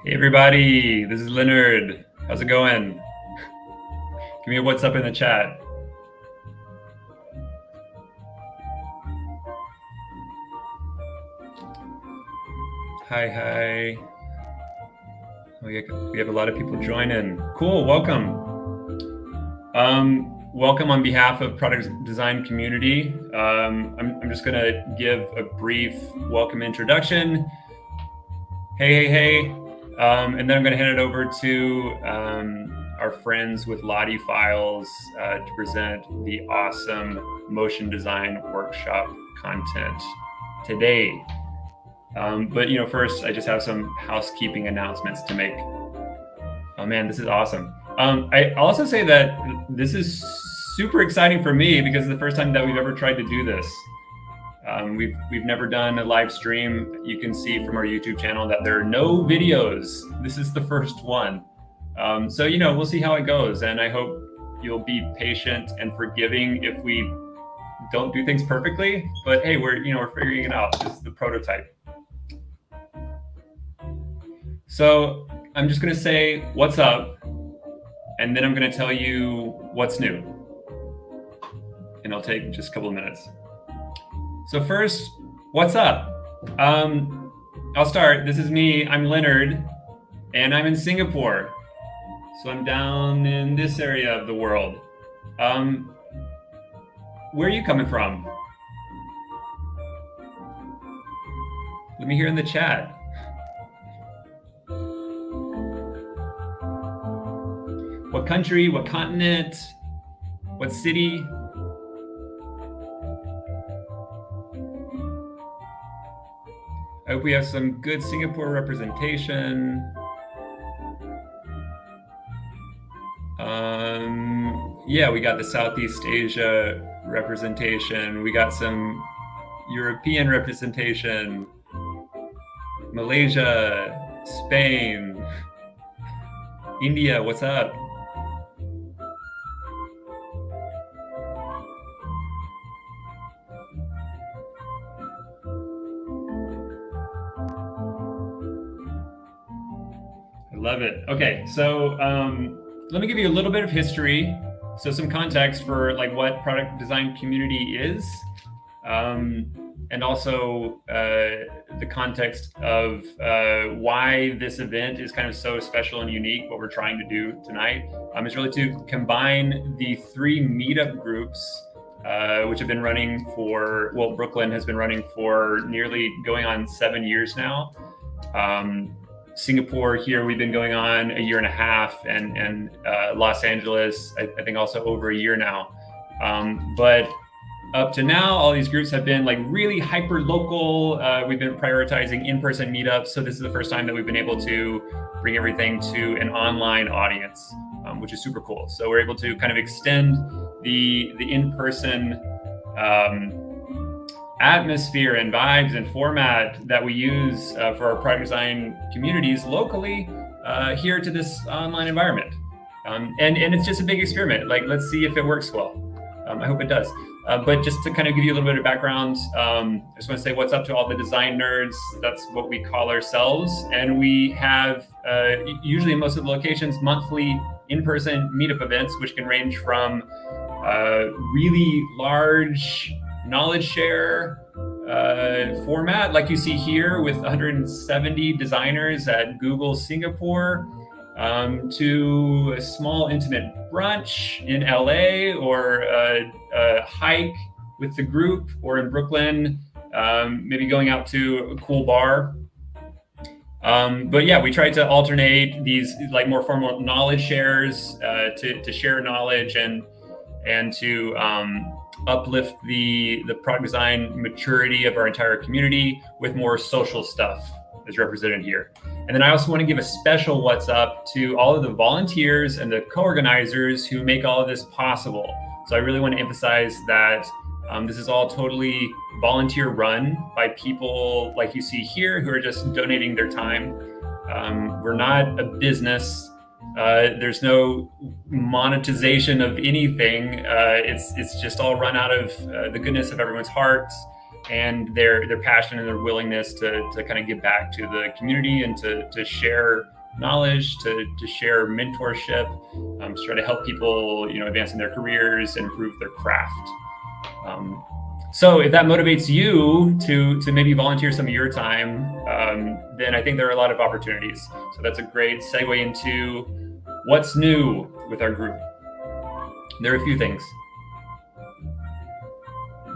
Hey everybody, this is Leonard. How's it going? Give me a what's up in the chat. Hi. We have a lot of people joining. Cool, welcome. Welcome on behalf of product design community. I'm just gonna give a brief welcome introduction. Hey. And then I'm gonna hand it over to our friends with LottieFiles to present the awesome motion design workshop content today. But first I just have some housekeeping announcements to make. Oh man, this is awesome. I also say that this is super exciting for me because it's the first time that we've ever tried to do this. We've never done a live stream. You can see from our YouTube channel that there are no videos. This is the first one. So we'll see how it goes, and I hope you'll be patient and forgiving if we don't do things perfectly. But hey, we're figuring it out. This is the prototype. So I'm just gonna say what's up, and then I'm gonna tell you what's new. And it'll take just a couple of minutes. So first, what's up? I'll start. This is me. I'm Leonard, and I'm in Singapore. So I'm down in this area of the world. Where are you coming from? Let me hear in the chat. What country, what continent, what city? I hope we have some good Singapore representation. Yeah, we got the Southeast Asia representation. We got some European representation. Malaysia, Spain, India, what's up? Love it. Okay, so let me give you a little bit of history, so some context for like what product design community is, and also the context of why this event is kind of so special and unique. What we're trying to do tonight is really to combine the 3 meetup groups, which have been running for, well, Brooklyn has been running for nearly going on 7 years now. Singapore here, we've been going on 1.5 years, and Los Angeles, I think also over 1 year now. But up to now, all these groups have been like really hyper local. We've been prioritizing in-person meetups. So this is the first time that we've been able to bring everything to an online audience, which is super cool. So we're able to kind of extend the in-person atmosphere and vibes and format that we use for our product design communities locally here to this online environment. And it's just a big experiment. Like, let's see if it works well. I hope it does. But just to kind of give you a little bit of background, I just want to say what's up to all the design nerds. That's what we call ourselves. And we have, usually in most of the locations, monthly in-person meetup events, which can range from really large knowledge share format, like you see here with 170 designers at Google Singapore, to a small intimate brunch in LA, or a hike with the group, or in Brooklyn, maybe going out to a cool bar. But yeah, we try to alternate these like more formal knowledge shares to share knowledge and to uplift the product design maturity of our entire community with more social stuff as represented here. And then I also want to give a special what's up to all of the volunteers and the co-organizers who make all of this possible. So I really want to emphasize that this is all totally volunteer run by people like you see here who are just donating their time. We're not a business. There's no monetization of anything. It's just all run out of the goodness of everyone's hearts and their passion and their willingness to kind of give back to the community and to share knowledge, to share mentorship, to try to help people, advance in their careers and improve their craft. So if that motivates you to maybe volunteer some of your time, then I think there are a lot of opportunities. So that's a great segue into what's new with our group. There are a few things.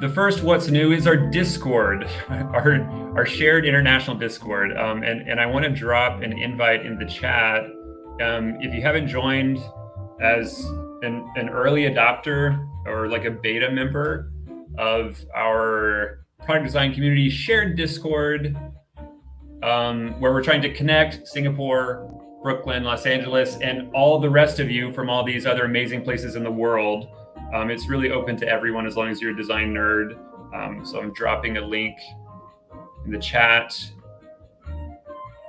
The first what's new is our Discord, our shared international Discord. And I want to drop an invite in the chat. If you haven't joined as an early adopter or like a beta member of our product design community shared Discord, where we're trying to connect Singapore, Brooklyn, Los Angeles, and all the rest of you from all these other amazing places in the world. It's really open to everyone as long as you're a design nerd. So I'm dropping a link in the chat.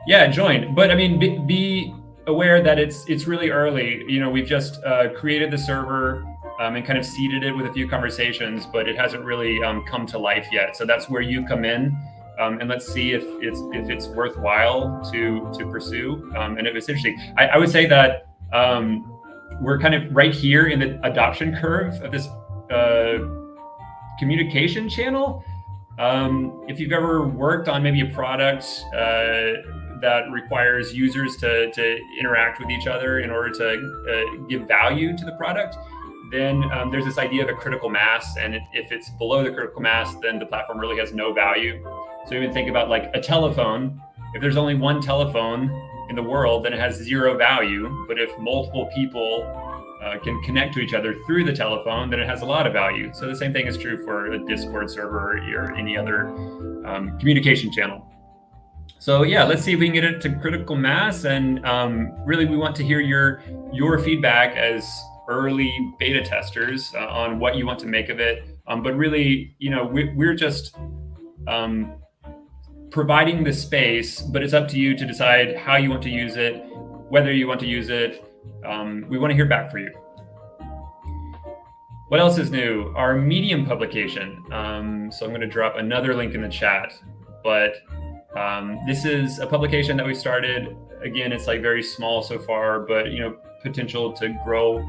Yeah, join. But I mean, be aware that it's really early. We've just created the server and kind of seeded it with a few conversations, but it hasn't really come to life yet. So that's where you come in. And let's see if it's worthwhile to pursue. And if it's interesting, I would say that we're kind of right here in the adoption curve of this communication channel. If you've ever worked on maybe a product that requires users to interact with each other in order to give value to the product, then there's this idea of a critical mass. And if it's below the critical mass, then the platform really has no value. So even think about like a telephone. If there's only one telephone in the world, then it has zero value. But if multiple people can connect to each other through the telephone, then it has a lot of value. So the same thing is true for a Discord server or any other communication channel. So yeah, let's see if we can get it to critical mass. And really, we want to hear your feedback as early beta testers on what you want to make of it. But really, we're just providing the space, but it's up to you to decide how you want to use it, whether you want to use it. We want to hear back for you. What else is new? Our Medium publication. So I'm going to drop another link in the chat, but this is a publication that we started. Again, it's like very small so far, but potential to grow,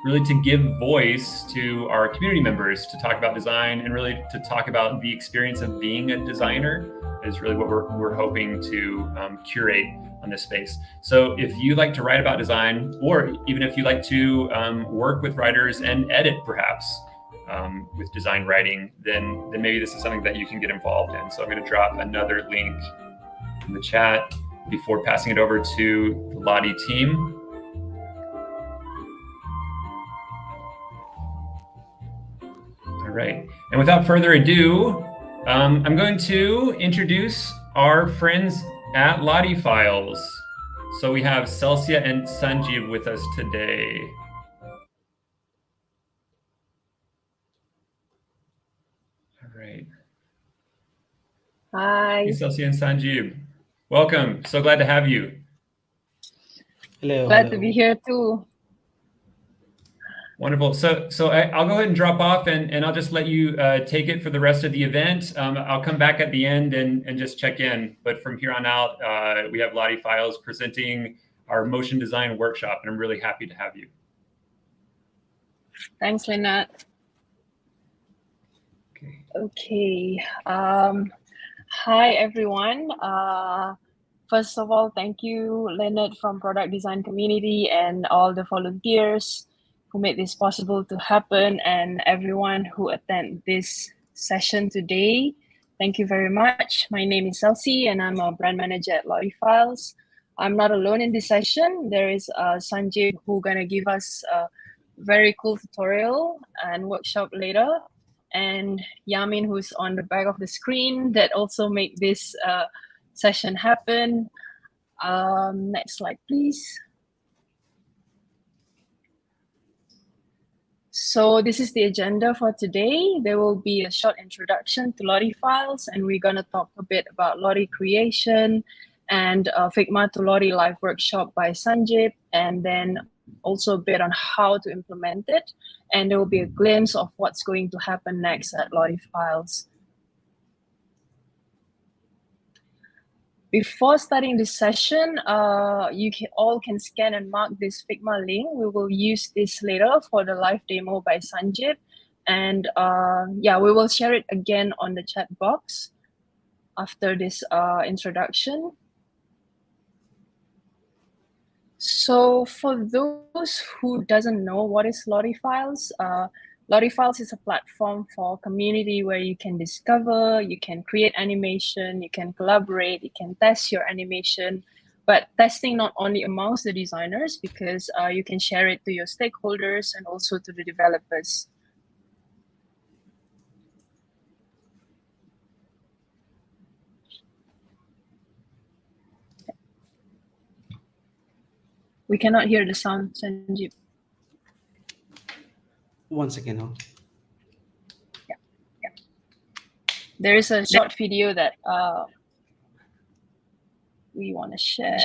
really to give voice to our community members to talk about design and really to talk about the experience of being a designer is really what we're hoping to curate on this space. So if you like to write about design, or even if you like to work with writers and edit perhaps with design writing, then maybe this is something that you can get involved in. So I'm going to drop another link in the chat before passing it over to the Lottie team. All right, and without further ado, I'm going to introduce our friends at LottieFiles. So we have Celsia and Sanjeev with us today. All right. Hi. Hey, Celsia and Sanjeev. Welcome. So glad to have you. Hello. Glad to be here too. Wonderful. So I'll go ahead and drop off, and I'll just let you take it for the rest of the event. I'll come back at the end and just check in. But from here on out, we have LottieFiles presenting our motion design workshop, and I'm really happy to have you. Thanks, Lynette. Okay. Hi, everyone. First of all, thank you, Lynette from Product Design Community and all the volunteers who made this possible to happen, and everyone who attend this session today. Thank you very much. My name is Celsi, and I'm a brand manager at LottieFiles. I'm not alone in this session. There is Sanjay who's gonna give us a very cool tutorial and workshop later, and Yamin who's on the back of the screen that also make this session happen. Next slide, please. So this is the agenda for today. There will be a short introduction to LottieFiles, and we're going to talk a bit about Lottie creation and Figma to Lottie Live Workshop by Sanjay, and then also a bit on how to implement it. And there will be a glimpse of what's going to happen next at LottieFiles. Before starting this session, you all can scan and mark this Figma link. We will use this later for the live demo by Sanjit. And yeah, we will share it again on the chat box after this introduction. So for those who doesn't know what is LottieFiles, LottieFiles is a platform for community where you can discover, you can create animation, you can collaborate, you can test your animation, but testing not only amongst the designers, because you can share it to your stakeholders and also to the developers. We cannot hear the sound, Sanjeev. One second. Yeah. There is a short video that we want to share.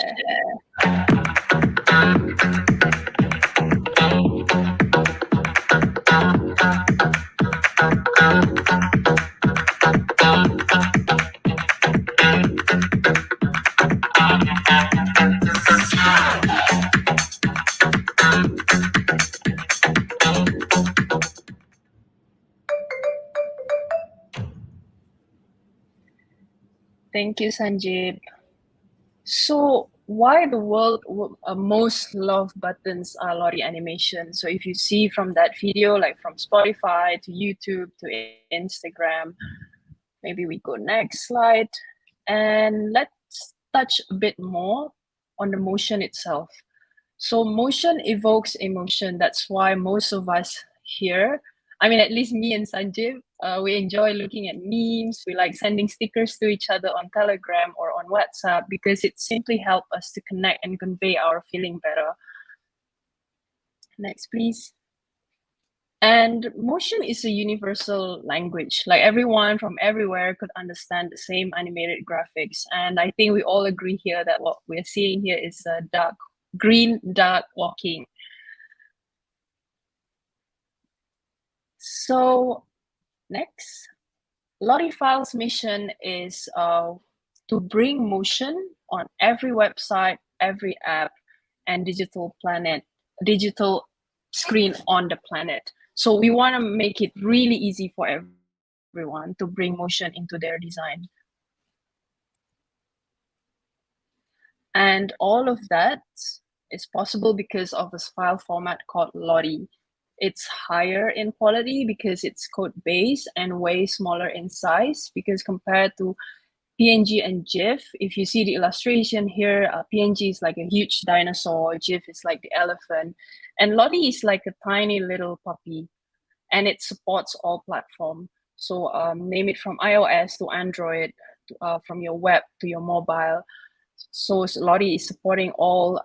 Thank you, Sanjeev. So why the world most loved buttons are Lottie animation? So if you see from that video, like from Spotify to YouTube to Instagram, maybe we go next slide, and let's touch a bit more on the motion itself. So motion evokes emotion. That's why most of us here, I mean, at least me and Sanjeev, we enjoy looking at memes. We like sending stickers to each other on Telegram or on WhatsApp because it simply helps us to connect and convey our feeling better. Next, please. And motion is a universal language. Like everyone from everywhere could understand the same animated graphics. And I think we all agree here that what we're seeing here is a green duck walking. So next, LottieFiles' mission is to bring motion on every website, every app, and digital screen on the planet. So we want to make it really easy for everyone to bring motion into their design. And all of that is possible because of this file format called Lottie. It's higher in quality because it's code-based and way smaller in size, because compared to PNG and GIF, if you see the illustration here, PNG is like a huge dinosaur, GIF is like the elephant, and Lottie is like a tiny little puppy, and it supports all platforms. So name it from iOS to Android, from your web to your mobile. So Lottie is supporting all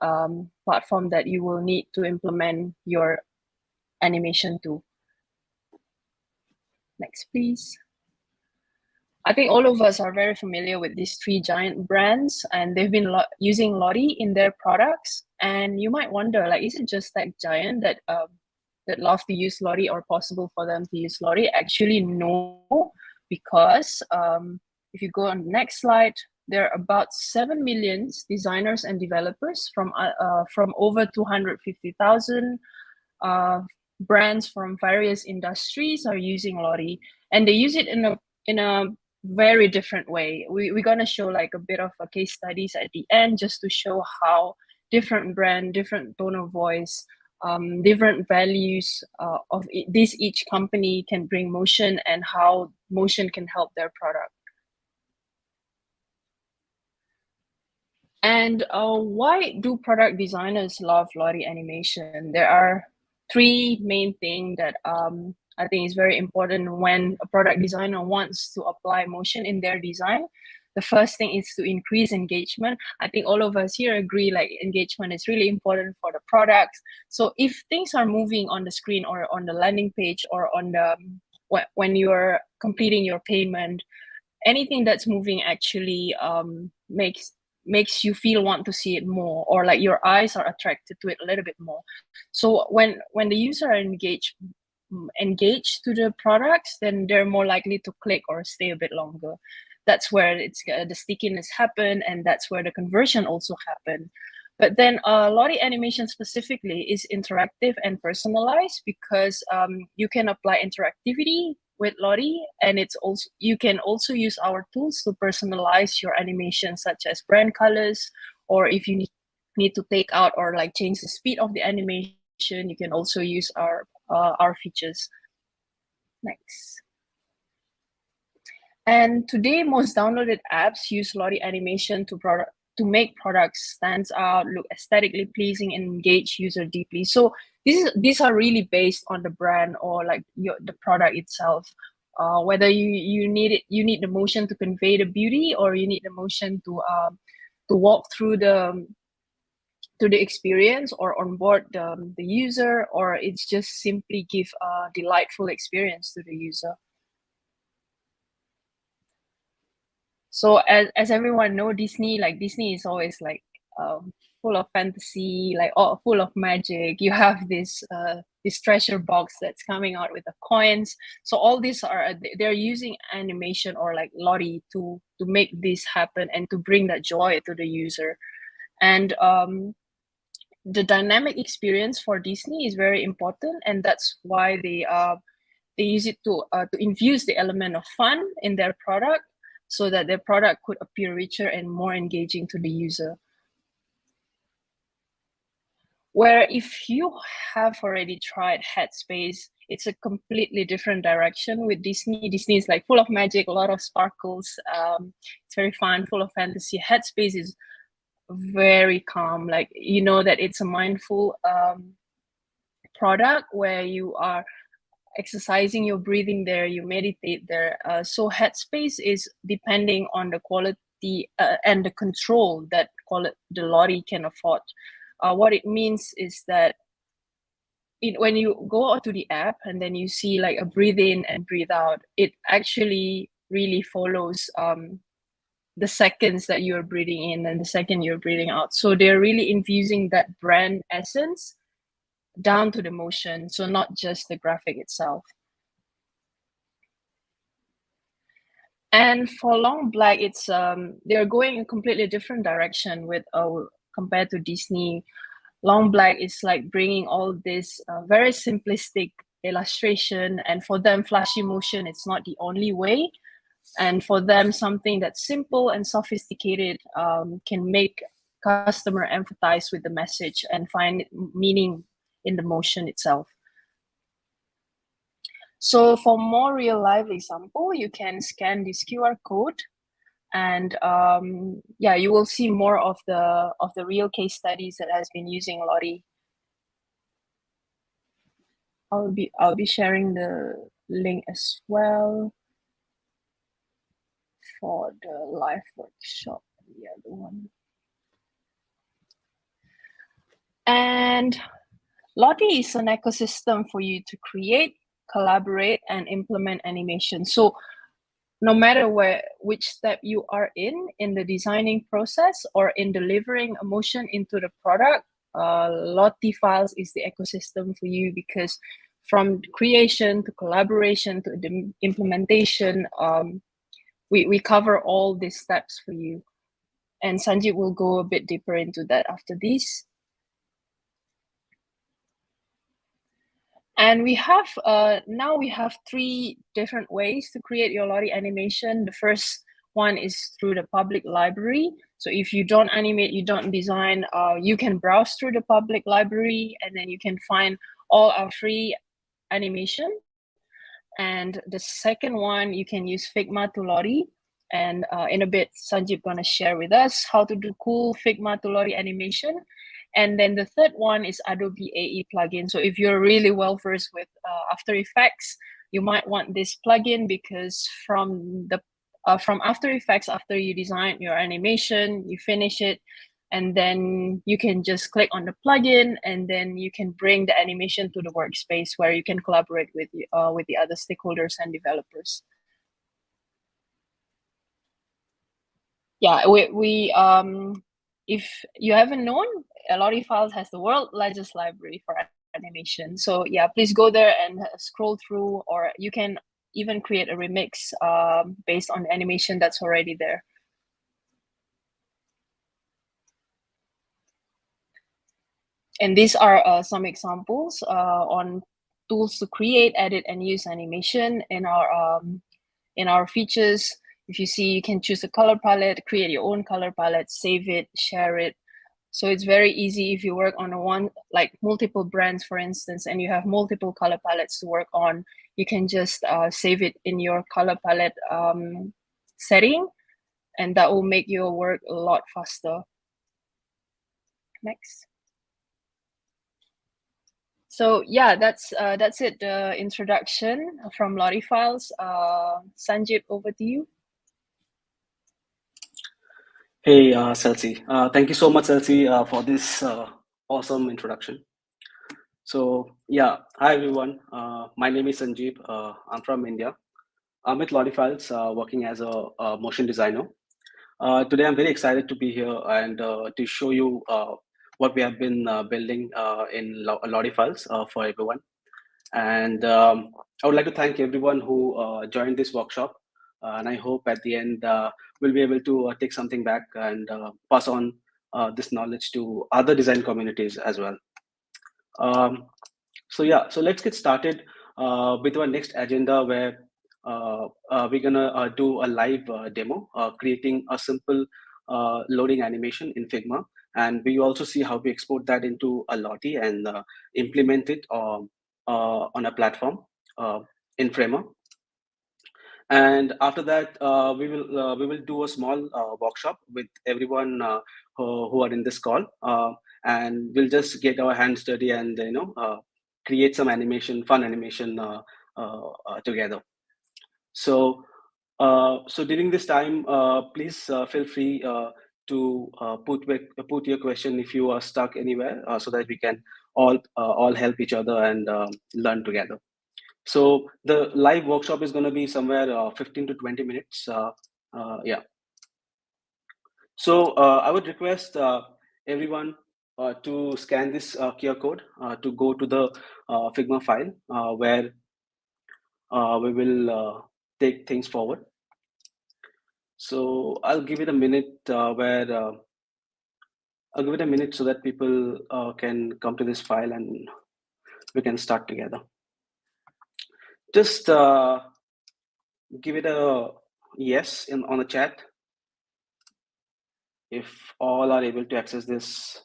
platforms that you will need to implement your animation to. Next, please. I think all of us are very familiar with these three giant brands, and they've been using Lottie in their products. And you might wonder, like, is it just that giant that love to use Lottie, or possible for them to use Lottie? Actually, no, because if you go on the next slide, there are about 7 million designers and developers from over 250,000 brands from various industries are using Lottie, and they use it in a very different way. We're gonna show like a bit of a case studies at the end, just to show how different brand, different tone of voice, different values of each company can bring motion, and how motion can help their product. And why do product designers love Lottie animation? There are three main things that I think is very important when a product designer wants to apply motion in their design. The first thing is to increase engagement. I think all of us here agree, like, engagement is really important for the products. So if things are moving on the screen or on the landing page or on the when you're completing your payment, anything that's moving actually makes you want to see it more, or like your eyes are attracted to it a little bit more. So when the user are engaged to the products, then they're more likely to click or stay a bit longer. that's where the stickiness happen, and that's where the conversion also happen. But then Lottie animation specifically is interactive and personalized because you can apply interactivity with Lottie, and you can also use our tools to personalize your animation, such as brand colors, or if you need to take out or like change the speed of the animation, you can also use our features. Next. And today, most downloaded apps use Lottie animation to make products stand out, look aesthetically pleasing, and engage user deeply. So these are really based on the brand or like the product itself. Whether you need the motion to convey the beauty, or you need the motion to walk through the experience or onboard the user, or it's just simply give a delightful experience to the user. So as everyone know, Disney is always like full of fantasy, like full of magic. You have this treasure box that's coming out with the coins. So all these they're using animation or like Lottie to make this happen and to bring that joy to the user. And the dynamic experience for Disney is very important, and that's why they use it to infuse the element of fun in their product, so that their product could appear richer and more engaging to the user. Where if you have already tried Headspace, it's a completely different direction with Disney. Disney is like full of magic, a lot of sparkles. It's very fun, full of fantasy. Headspace is very calm. Like, you know that it's a mindful product where you are exercising your breathing there, you meditate there. So Headspace is depending on the quality and the control that the Lottie can afford. What it means is that when you go out to the app and then you see like a breathe in and breathe out, it actually really follows the seconds that you're breathing in and the second you're breathing out. So they're really infusing that brand essence down to the motion, so not just the graphic itself. And for Long Black, it's they're going in a completely different direction with compared to Disney. Long Black is like bringing all this very simplistic illustration, and for them, flashy motion it's not the only way. And for them, something that's simple and sophisticated can make customer empathize with the message and find meaning in the motion itself. So for more real life example, you can scan this QR code, and yeah, you will see more of the real case studies that has been using Lottie. I'll be sharing the link as well for the live workshop, the other one. And Lottie is an ecosystem for you to create, collaborate, and implement animation. So no matter which step you are in the designing process or in delivering emotion into the product, LottieFiles is the ecosystem for you, because from creation to collaboration to the implementation, we cover all these steps for you. And Sanjit will go a bit deeper into that after this. And we have now we have 3 different ways to create your Lottie animation. The first one is through the public library. So if you don't animate, you don't design, you can browse through the public library, and then you can find all our free animation. And the second one, you can use Figma to Lottie. And in a bit, Sanjit gonna share with us how to do cool Figma to Lottie animation. And then the third one is Adobe AE plugin. So if you're really well versed with After Effects, you might want this plugin, because from After Effects, after you design your animation, you finish it, and then you can just click on the plugin, and then you can bring the animation to the workspace where you can collaborate with the other stakeholders and developers. Yeah, we if you haven't known, LottieFiles has the world's largest library for animation. So yeah, please go there and scroll through, or you can even create a remix based on the animation that's already there. And these are some examples on tools to create, edit, and use animation in our features. If you see, you can choose a color palette, create your own color palette, save it, share it. So it's very easy if you work on multiple brands, for instance, and you have multiple color palettes to work on. You can just save it in your color palette setting, and that will make your work a lot faster. Next. So yeah, that's it. The introduction from LottieFiles. Sanjib, over to you. Hey, Celsi. Thank you so much, Celsi, for this awesome introduction. So yeah, hi everyone. My name is Sanjeev. I'm from India. I'm with LottieFiles, working as a motion designer. Today, I'm very excited to be here and to show you what we have been building in LottieFiles for everyone. And I would like to thank everyone who joined this workshop. And I hope at the end we'll be able to take something back and pass on this knowledge to other design communities as well. So yeah, so let's get started with our next agenda where we're gonna do a live demo, creating a simple loading animation in Figma. And we also see how we export that into a Lottie and implement it on a platform in Framer. And after that, we will do a small workshop with everyone who are in this call, and we'll just get our hands dirty and create some fun animation together. So so during this time, please feel free to put your question if you are stuck anywhere, so that we can all help each other and learn together. So the live workshop is going to be somewhere 15 to 20 minutes. Yeah. So I would request everyone to scan this QR code to go to the Figma file where we will take things forward. So I'll give it a minute I'll give it a minute so that people can come to this file and we can start together. Just give it a yes on the chat if all are able to access this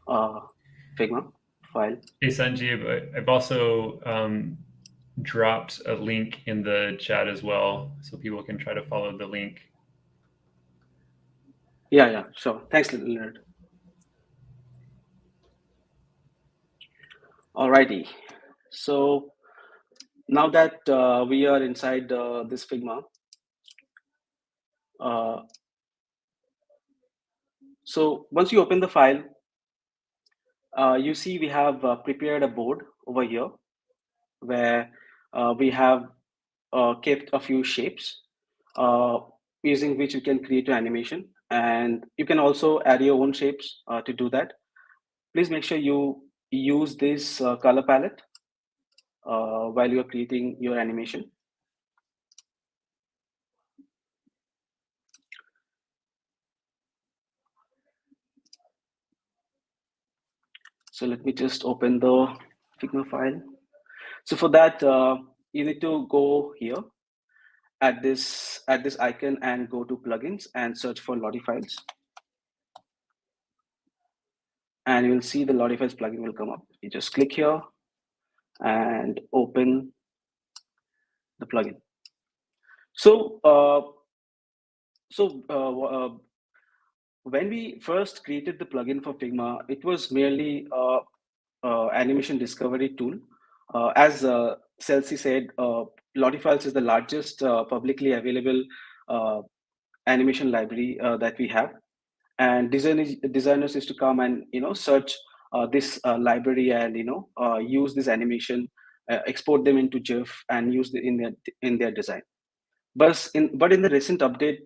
Figma file. Hey, Sanjeev, I've also dropped a link in the chat as well, so people can try to follow the link. Yeah, sure. Thanks, Leonard. Alrighty. So now that we are inside this Figma, so once you open the file, you see we have prepared a board over here where we have kept a few shapes using which you can create an animation, and you can also add your own shapes to do that. Please make sure you use this color palette while you're creating your animation. So let me just open the Figma file. So for that, you need to go here at this icon and go to plugins and search for LottieFiles. And you'll see the LottieFiles plugin will come up. You just click here and open the plugin. So when we first created the plugin for Figma, it was merely animation discovery tool. As Celsi said, LottieFiles is the largest publicly available animation library that we have, and designers used to come and search this library and use this animation, export them into GIF and use in their design. But in the recent update,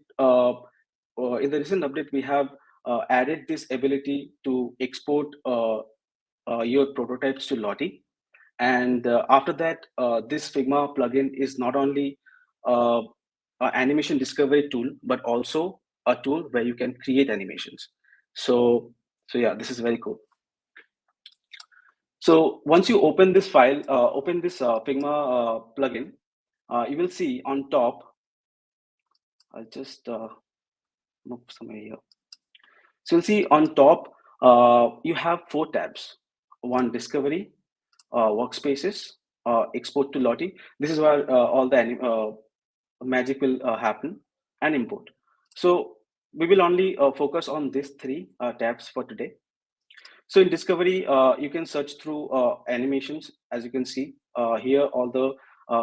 we have added this ability to export your prototypes to Lottie, And after that, this Figma plugin is not only an animation discovery tool, but also a tool where you can create animations. So yeah, this is very cool. So once you open this file, open this Figma plugin, you will see on top. I'll just move somewhere here. So you'll see on top, you have 4 tabs. One, discovery, workspaces, export to Lottie. This is where all the magic will happen, and import. So we will only focus on these 3 tabs for today. So in discovery, you can search through animations. As you can see here, all the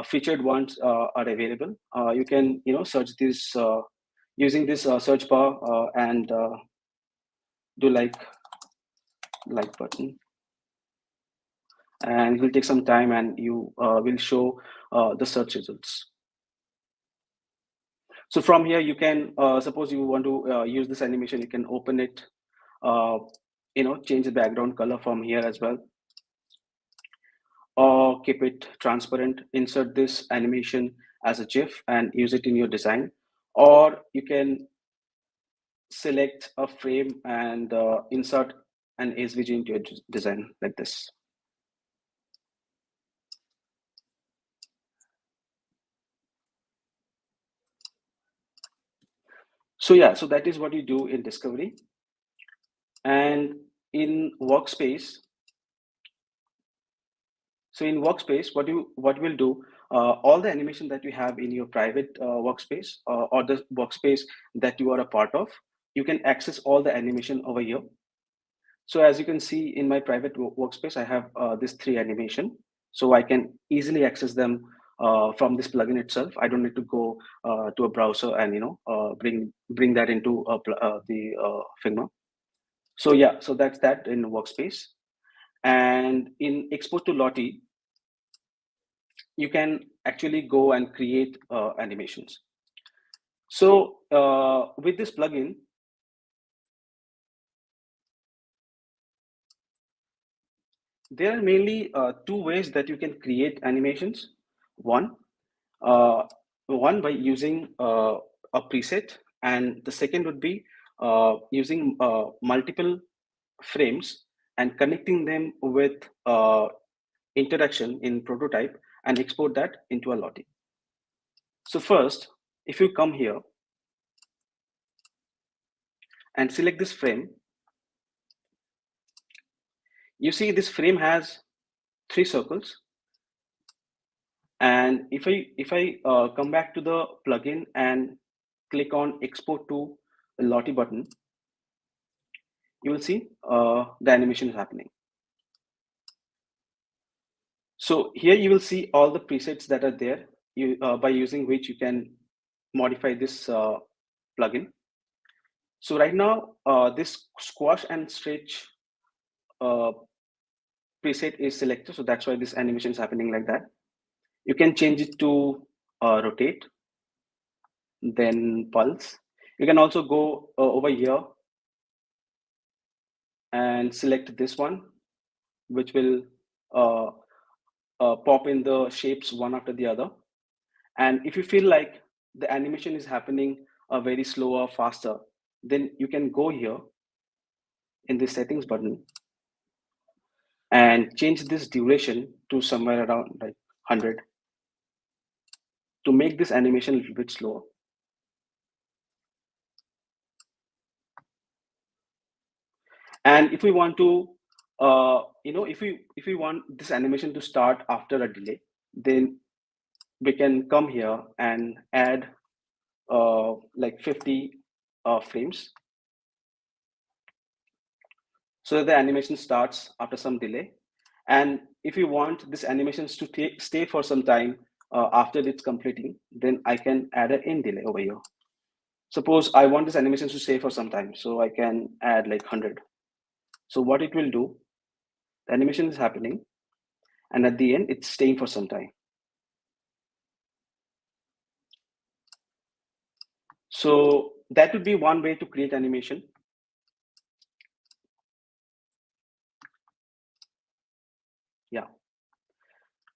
featured ones are available. You can search this using this search bar and do like button, and it will take some time, and you will show the search results. So from here, you can suppose you want to use this animation, you can open it, change the background color from here as well, or keep it transparent, insert this animation as a GIF and use it in your design. Or you can select a frame and insert an SVG into your design like this. So yeah, so that is what you do in discovery. And in workspace, what we'll do, all the animation that you have in your private workspace or the workspace that you are a part of, you can access all the animation over here. So as you can see in my private workspace, I have this 3 animation, so I can easily access them from this plugin itself. I don't need to go to a browser and bring that into the Figma. So yeah, so that's that in workspace. And in export to Lottie, you can actually go and create animations. So with this plugin, there are mainly 2 ways that you can create animations. One by using a preset, and the second would be using multiple frames and connecting them with interaction in prototype and export that into a Lottie. So first, if you come here and select this frame, you see this frame has 3 circles. And if I come back to the plugin and click on export to Lottie button, you will see the animation is happening. So here you will see all the presets that are there, by using which you can modify this plugin. So right now, this squash and stretch preset is selected, so that's why this animation is happening like that. You can change it to rotate, then pulse. You can also go over here and select this one, which will pop in the shapes one after the other. And if you feel like the animation is happening very slow or faster, then you can go here in the settings button and change this duration to somewhere around like 100 to make this animation a little bit slower. And if we want to, if we want this animation to start after a delay, then we can come here and add like 50 frames, so that the animation starts after some delay. And if you want this animations to stay for some time after it's completing, then I can add an in delay over here. Suppose I want this animation to stay for some time, so I can add like 100. So what it will do, the animation is happening, and at the end, it's staying for some time. So that would be one way to create animation. Yeah.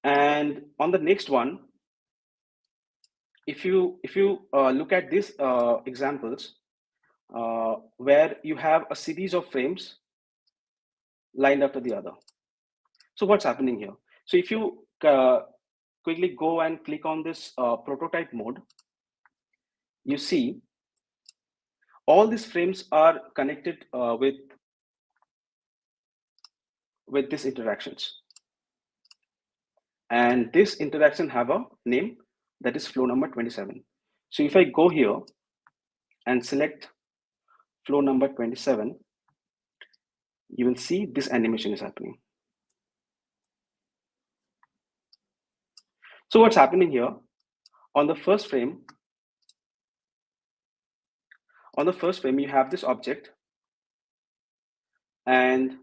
And on the next one, if you look at these examples where you have a series of frames lined after the other. So what's happening here? So if you quickly go and click on this prototype mode, you see all these frames are connected with these interactions. And this interaction have a name that is flow number 27. So if I go here and select flow number 27, you will see this animation is happening. So what's happening here? On the first frame, you have this object, and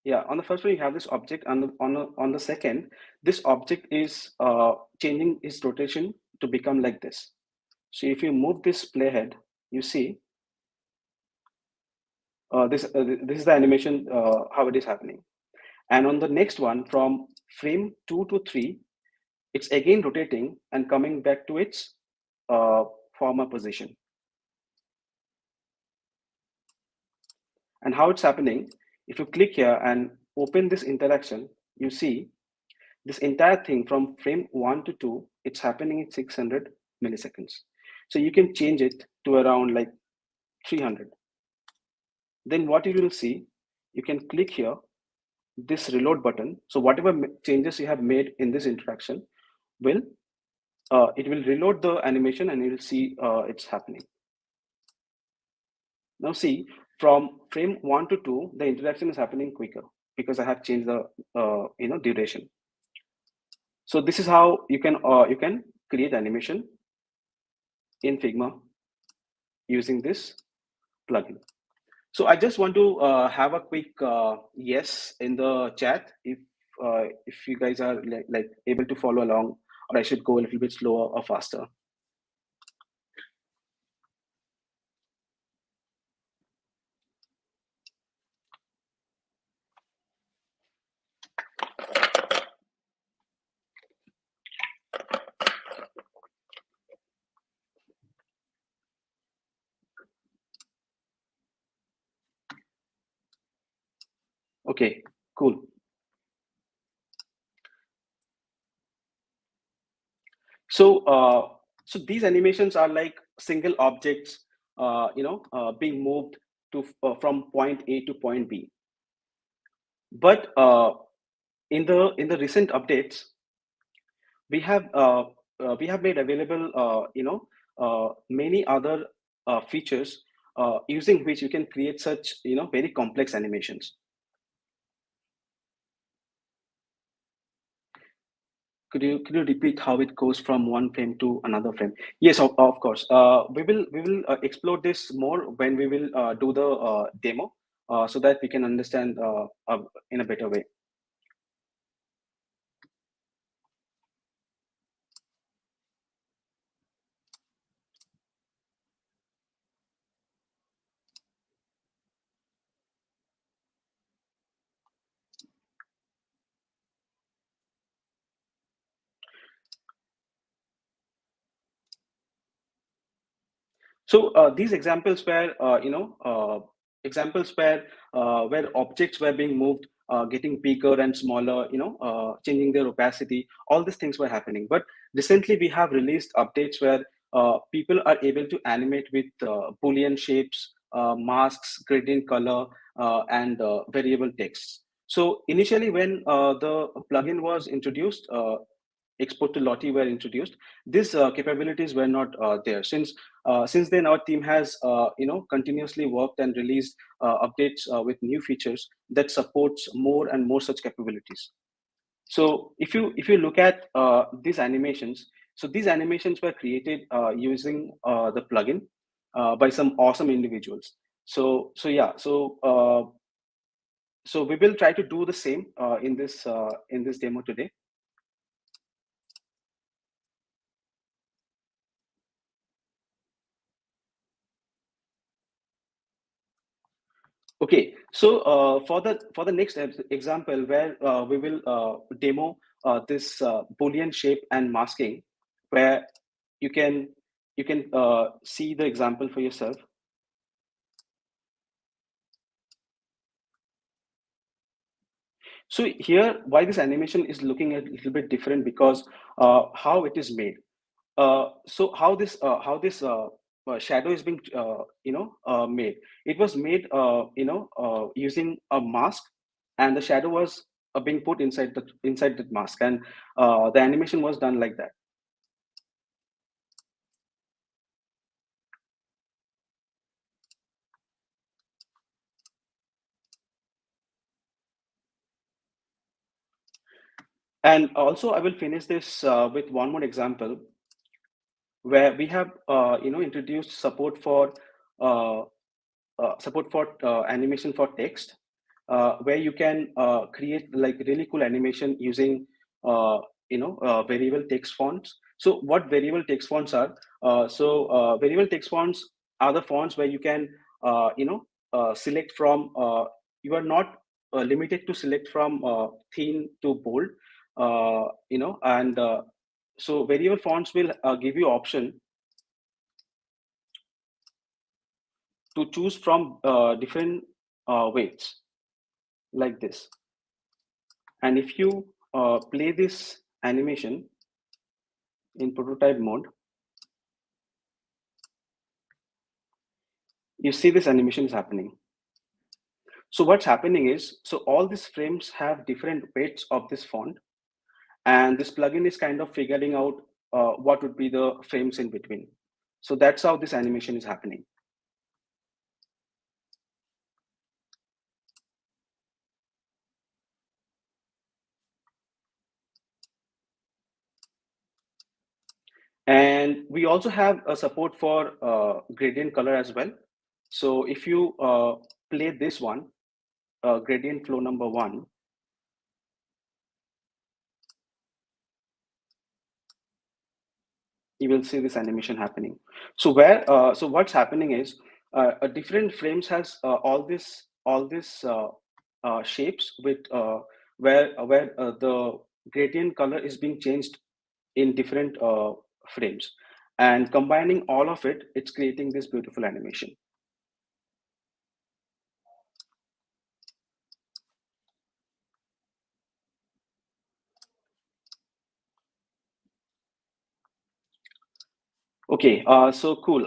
yeah, on the first frame you have this object, and on the second, this object is changing its rotation to become like this. So if you move this playhead, you see this is the animation how it is happening. And on the next one, from frame 2 to 3, it's again rotating and coming back to its former position. And how it's happening, if you click here and open this interaction, you see this entire thing from frame 1 to 2, it's happening in 600 milliseconds. So you can change it to around like 300. Then what you will see, you can click here, this reload button. So whatever changes you have made in this interaction will it will reload the animation, and you will see it's happening. Now see, from frame 1 to 2, the interaction is happening quicker because I have changed the duration. So this is how you can create animation in Figma using this plugin. So I just want to have a quick yes in the chat if you guys are like able to follow along, or I should go a little bit slower or faster. Okay, cool. So so these animations are like single objects, being moved to from point A to point B. But in the recent updates, we have made available many other features using which you can create such very complex animations. Could you repeat how it goes from one frame to another frame? Yes, of course. We will explore this more when we will do the demo, so that we can understand in a better way. So these examples where where objects were being moved, getting bigger and smaller, changing their opacity, all these things were happening. But recently we have released updates where people are able to animate with Boolean shapes, masks, gradient color, and variable text. So initially when the plugin was introduced, export to Lottie were introduced, these capabilities were not there. Since then, our team has continuously worked and released updates with new features that supports more and more such capabilities. So if you look at these animations, so these animations were created using the plugin by some awesome individuals. So yeah, so we will try to do the same in this demo today. Okay, so for the next example where we will demo this Boolean shape and masking, where you can see the example for yourself. So here, why this animation is looking a little bit different, because how it is made. So how this shadow is being made. It was made using a mask, and the shadow was being put inside the mask, and the animation was done like that. And also, I will finish this with one more example where we have introduced uh, support for animation for text, where you can create like really cool animation using variable text fonts. So what variable text fonts are? Variable text fonts are the fonts where you can select from. You are not limited to select from thin to bold. And so variable fonts will give you option to choose from different weights like this. And if you play this animation in prototype mode, you see this animation is happening. So what's happening is, so all these frames have different weights of this font, and this plugin is kind of figuring out what would be the frames in between. So that's how this animation is happening. And we also have a support for gradient color as well. So if you play this one, gradient flow number 1, you will see this animation happening. So so what's happening is a different frames has all this shapes with where the gradient color is being changed in different frames, and combining all of it, it's creating this beautiful animation. Okay, so cool.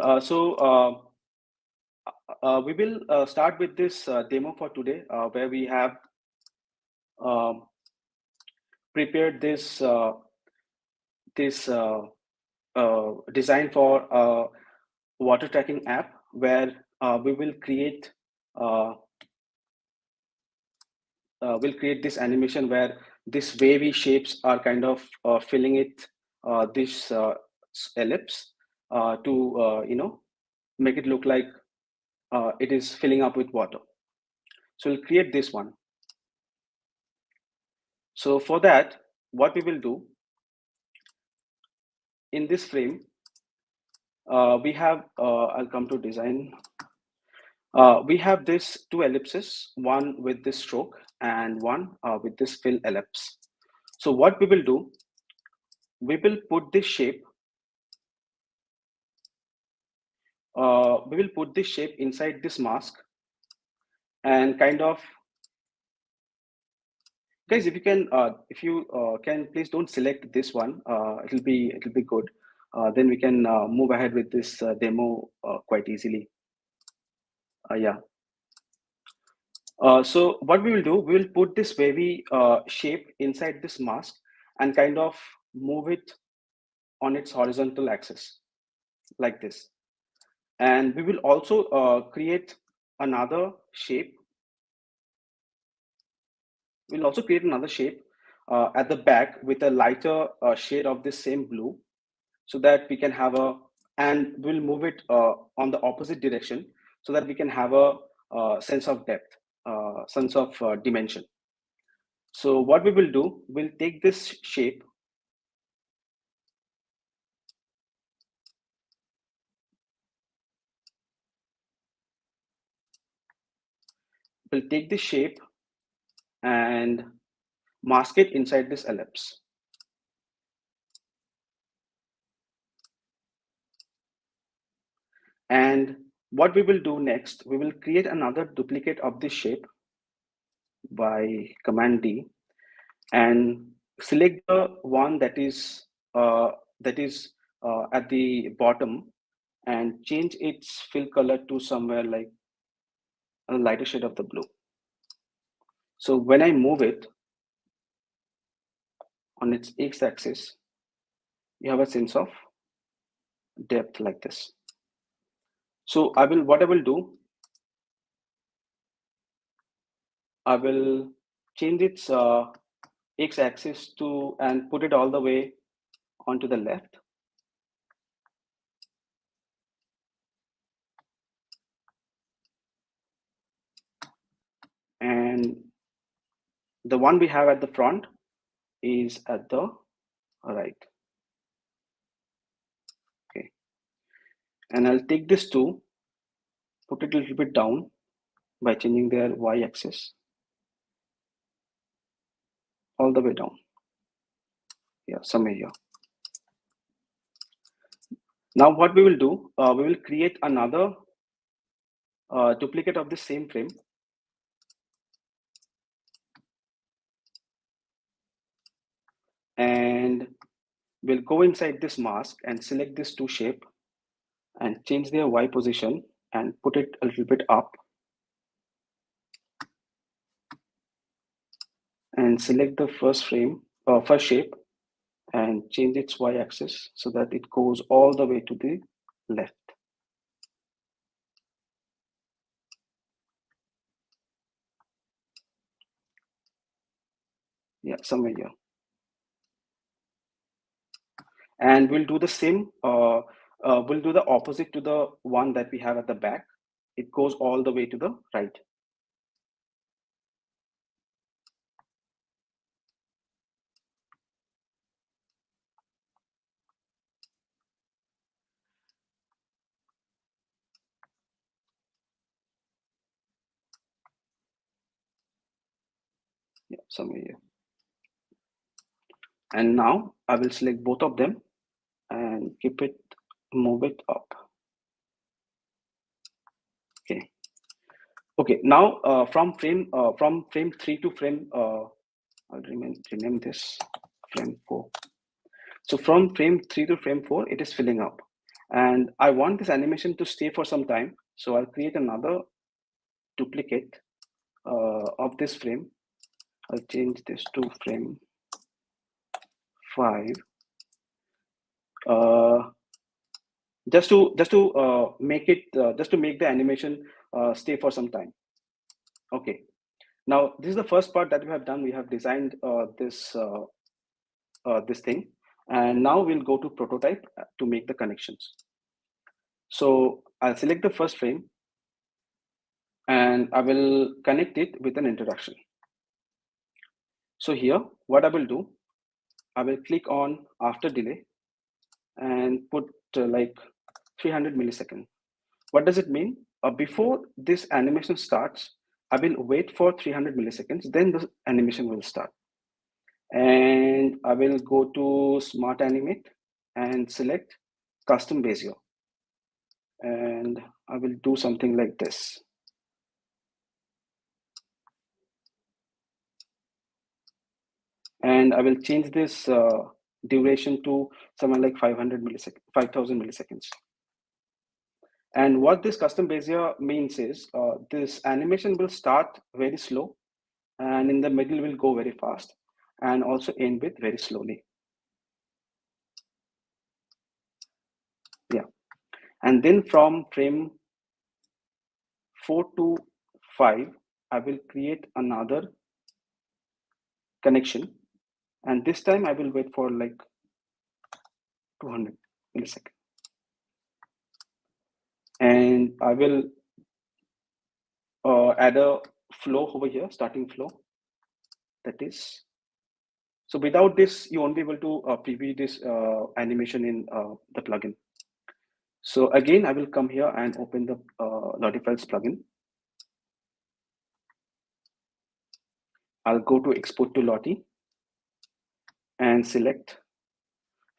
We will start with this demo for today, where we have prepared this design for a water tracking app, where we will create we'll create this animation where these wavy shapes are kind of filling it this ellipse to make it look like it is filling up with water. So we'll create this one. So for that, what we will do, in this frame, we have I'll come to design. We have this 2 ellipses, one with this stroke and one with this fill ellipse. So what we will do, we will put this shape inside this mask, and kind of, guys, if you can please don't select this one. It'll be good. Then we can move ahead with this demo quite easily. Yeah. So what we will do, we will put this wavy shape inside this mask and kind of move it on its horizontal axis like this. And we will also create another shape. We'll also create another shape at the back with a lighter shade of this same blue, so that we can have and we'll move it on the opposite direction, so that we can have a sense of depth, sense of dimension. So what we will do, we'll take this shape, will take the shape and mask it inside this ellipse. And what we will do next, we will create another duplicate of this shape by Command D and select the one that is at the bottom and change its fill color to somewhere like a lighter shade of the blue. So when I move it on its x-axis, you have a sense of depth like this. So what I will do, I will change its x-axis to and put it all the way onto the left. And the one we have at the front is at the right. Okay. And I'll take this two, put it a little bit down by changing their y-axis all the way down. Yeah, somewhere here. Now what we will do, we will create another duplicate of the same frame. And we'll go inside this mask and select this two shape and change their Y position and put it a little bit up. And select the first frame, first shape and change its Y axis so that it goes all the way to the left. Yeah, somewhere here. And we'll do the same, we'll do the opposite to the one that we have at the back. It goes all the way to the right. Yeah, somewhere here. And now I will select both of them and move it up. Okay. Okay. Now from frame 3 to frame, I'll rename this frame 4. So from frame 3 to frame 4, it is filling up, and I want this animation to stay for some time. So I'll create another duplicate of this frame. I'll change this to frame 5. Just to make the animation stay for some time. Okay. Now this is the first part that we have done. We have designed this thing, and now we'll go to prototype to make the connections. So I'll select the first frame and I will connect it with an introduction. So here, what I will do, I will click on after delay and put like 300 milliseconds. What does it mean? Before this animation starts, I will wait for 300 milliseconds, then the animation will start. And I will go to Smart Animate and select Custom Bezier. And I will do something like this. And I will change this duration to somewhere like 5,000 milliseconds. And what this custom Bezier means is this animation will start very slow, and in the middle will go very fast, and also end with very slowly. Yeah. And then from frame 4 to 5, I will create another connection. And this time I will wait for like 200 milliseconds. And I will add a flow over here, starting flow. That is, so without this, you won't be able to preview this animation in the plugin. So again, I will come here and open the LottieFiles plugin. I'll go to export to Lottie and select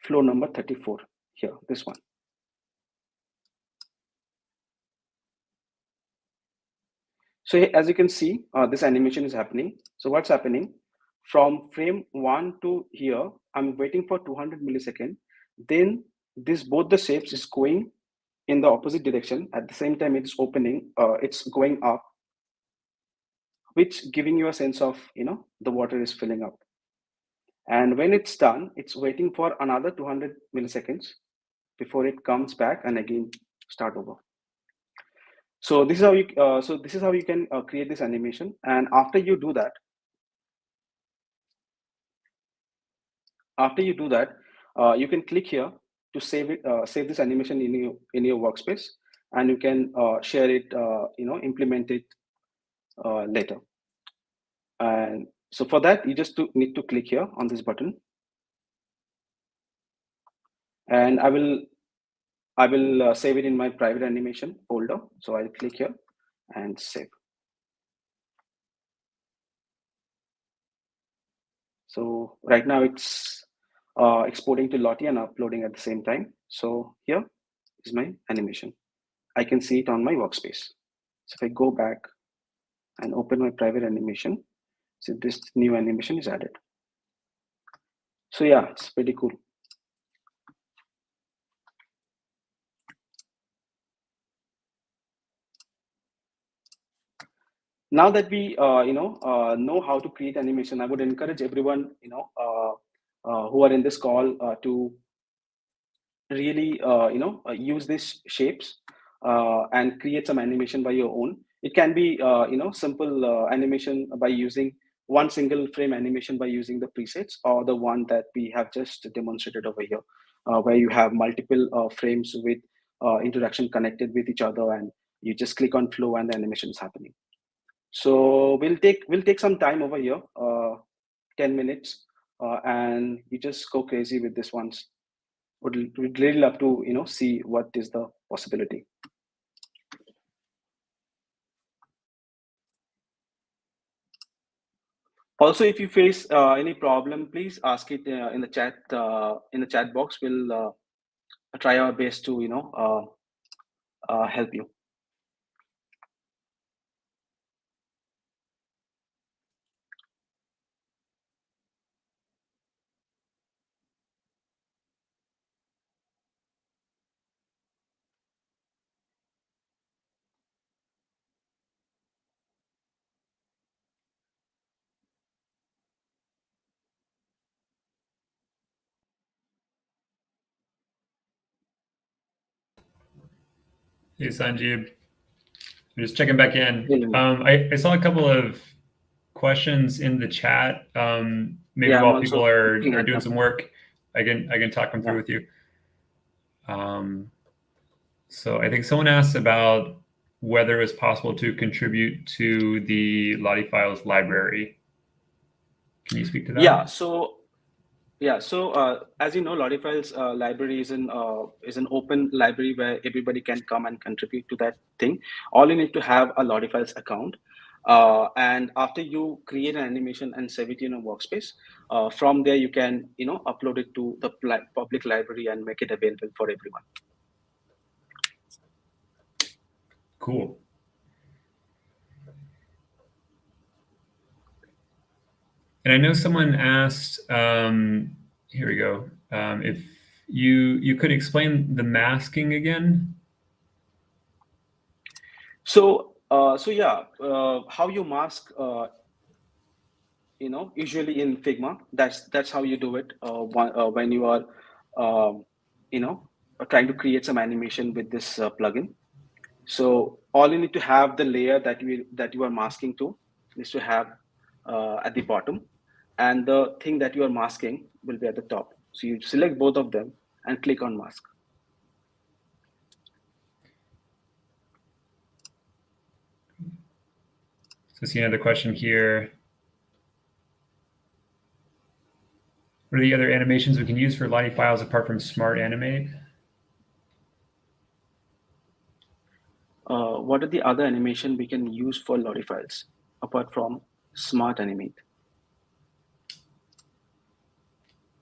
flow number 34 here, this one. So as you can see, this animation is happening. So what's happening? From frame 1 to here, I'm waiting for 200 milliseconds. Then both the shapes is going in the opposite direction. At the same time, it's opening, it's going up, which giving you a sense of, the water is filling up. And when it's done, it's waiting for another 200 milliseconds before it comes back and again start over. So this is how you can create this animation. And after you do that, you can click here to save it, save this animation in your workspace, and you can share it, implement it later. And so for that, you just need to click here on this button, and I will save it in my private animation folder. So I'll click here and save. So right now it's exporting to Lottie and uploading at the same time. So here is my animation. I can see it on my workspace. So if I go back and open my private animation, so this new animation is added. So yeah, it's pretty cool. Now that we know how to create animation, I would encourage everyone who are in this call to really use these shapes and create some animation by your own. It can be simple animation by using one single frame animation by using the presets, or the one that we have just demonstrated over here, where you have multiple frames with interaction connected with each other, and you just click on flow and the animation is happening. So we'll take some time over here, 10 minutes, and you just go crazy with this ones. Would really love to see what is the possibility. Also, if you face any problem, please ask it in the chat box. We'll try our best to help you. Hey, Sanjeev. I'm just checking back in. Yeah. I saw a couple of questions in the chat. Maybe Yeah, while people are doing them. some work, I can talk them through with you. So I think someone asked about whether it was possible to contribute to the LottieFiles library. Can you speak to that? Yeah. So as you know, LottieFiles library is an open library where everybody can come and contribute to that thing. All you need to have a LottieFiles account, and after you create an animation and save it in a workspace, from there you can upload it to the public library and make it available for everyone. Cool. And I know someone asked, here we go, if you could explain the masking again. So how you mask, usually in Figma, that's how you do it when you are, trying to create some animation with this plugin. So all you need to have, the layer that you are masking to is to have at the bottom, and the thing that you are masking will be at the top. So you select both of them and click on mask. So see another question here. What are the other animations we can use for LottieFiles apart from Smart Animate? What are the other animation we can use for LottieFiles apart from Smart Animate?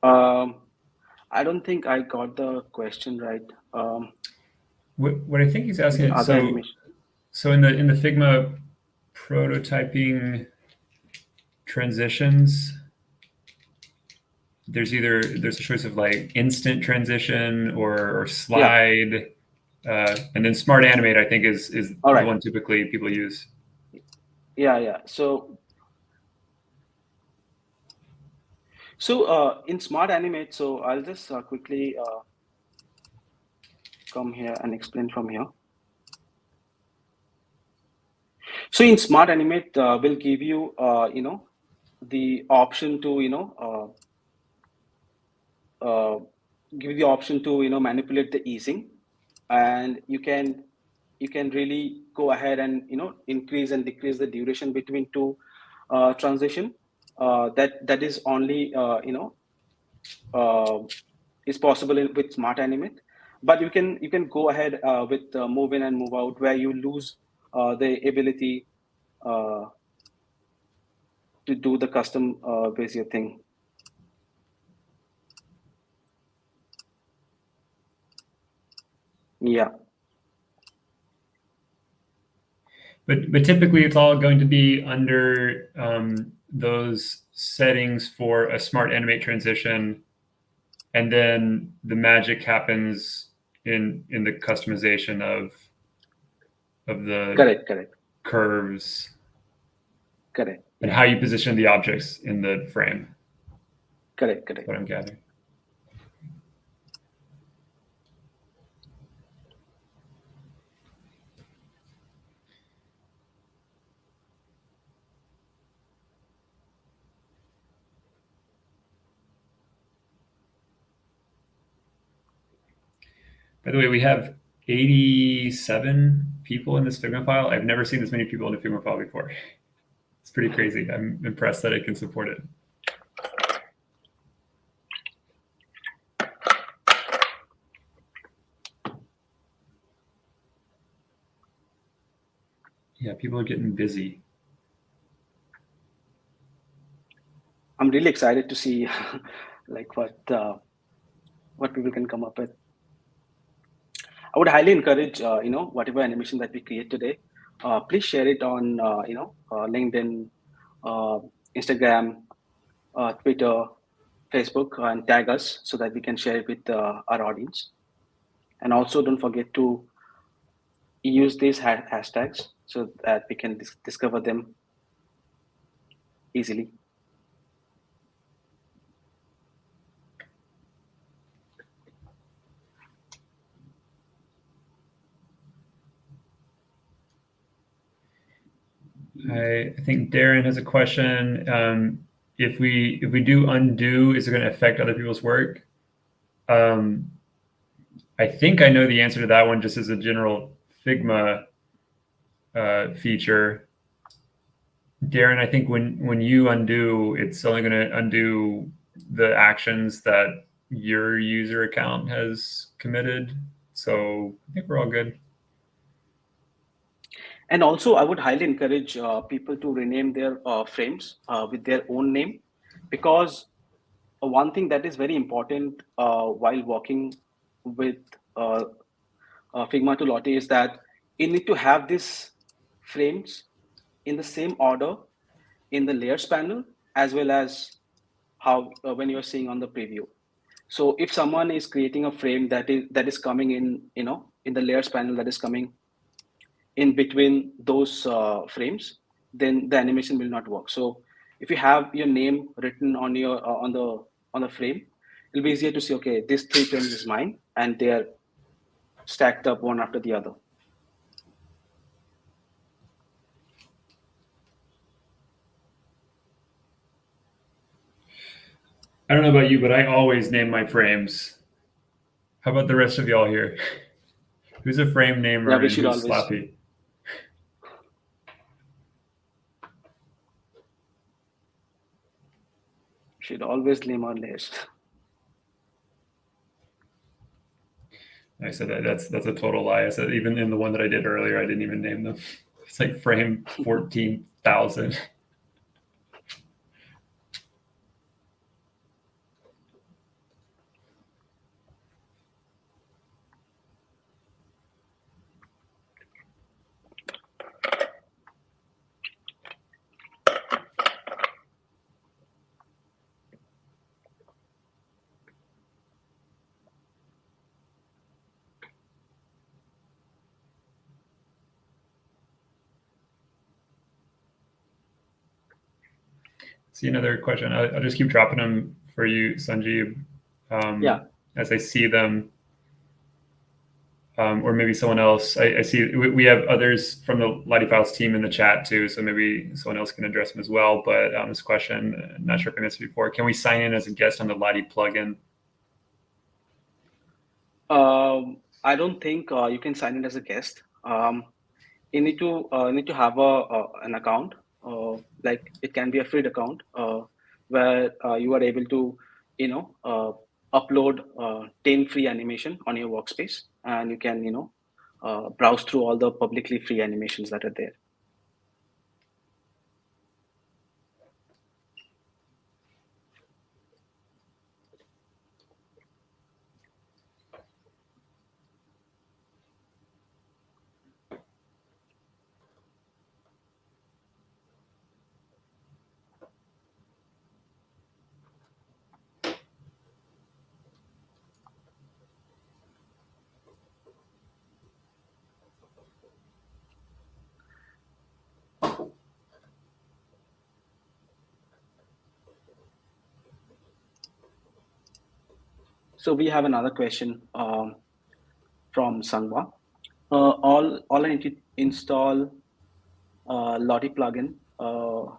I don't think I got the question right. What I think he's The asking, other animation. so in the Figma prototyping transitions, there's a choice of like instant transition or slide, and then smart animate, I think is All the right. one typically people use. Yeah. So in smart animate, so I'll just quickly come here and explain from here. So in smart animate, we'll give you the option to give you the option to manipulate the easing, and you can really go ahead and increase and decrease the duration between two transition. That is only is possible with smart animate, but you can go ahead with move in and move out, where you lose the ability uh, to do the custom Bezier thing. Yeah. But typically it's all going to be under those settings for a smart animate transition, and then the magic happens in the customization of the Correct. curves Correct. and Yeah. how you position the objects in the frame. Correct. That's what I'm gathering. By the way, we have 87 people in this Figma file. I've never seen this many people in a Figma file before. It's pretty crazy. I'm impressed that it can support it. Yeah, people are getting busy. I'm really excited to see like what people can come up with. I would highly encourage whatever animation that we create today, please share it on LinkedIn, Instagram, Twitter, Facebook, and tag us so that we can share it with our audience. And also don't forget to use these hashtags so that we can discover them easily. I think Darren has a question. If we do undo, is it going to affect other people's work? I think I know the answer to that one just as a general Figma feature. Darren, I think when you undo, it's only going to undo the actions that your user account has committed. So I think we're all good. And also, I would highly encourage people to rename their frames with their own name, because one thing that is very important while working with Figma to Lottie is that you need to have these frames in the same order in the layers panel, as well as how when you're seeing on the preview. So if someone is creating a frame that is coming in, in the layers panel, that is coming in between those frames, then the animation will not work. So if you have your name written on your on the frame, it'll be easier to see, okay, these 3 frames is mine, and they are stacked up one after the other. I don't know about you, but I always name my frames. How about the rest of y'all here? Who's a frame namer Yeah, we and should who's always sloppy? name our layers. I said that's a total lie. I said even in the one that I did earlier, I didn't even name them. It's like frame 14,000. see another question. I'll just keep dropping them for you, Sanjeev, as I see them. Or maybe someone else. I see we have others from the LottieFiles team in the chat too, so maybe someone else can address them as well. But this question, not sure if I missed it before. Can we sign in as a guest on the Lottie plugin? I don't think you can sign in as a guest. You need to have an account. Like it can be a free account where you are able to, upload 10 free animation on your workspace, and you can, browse through all the publicly free animations that are there. So we have another question from Sangwa. All I need to install Lottie plugin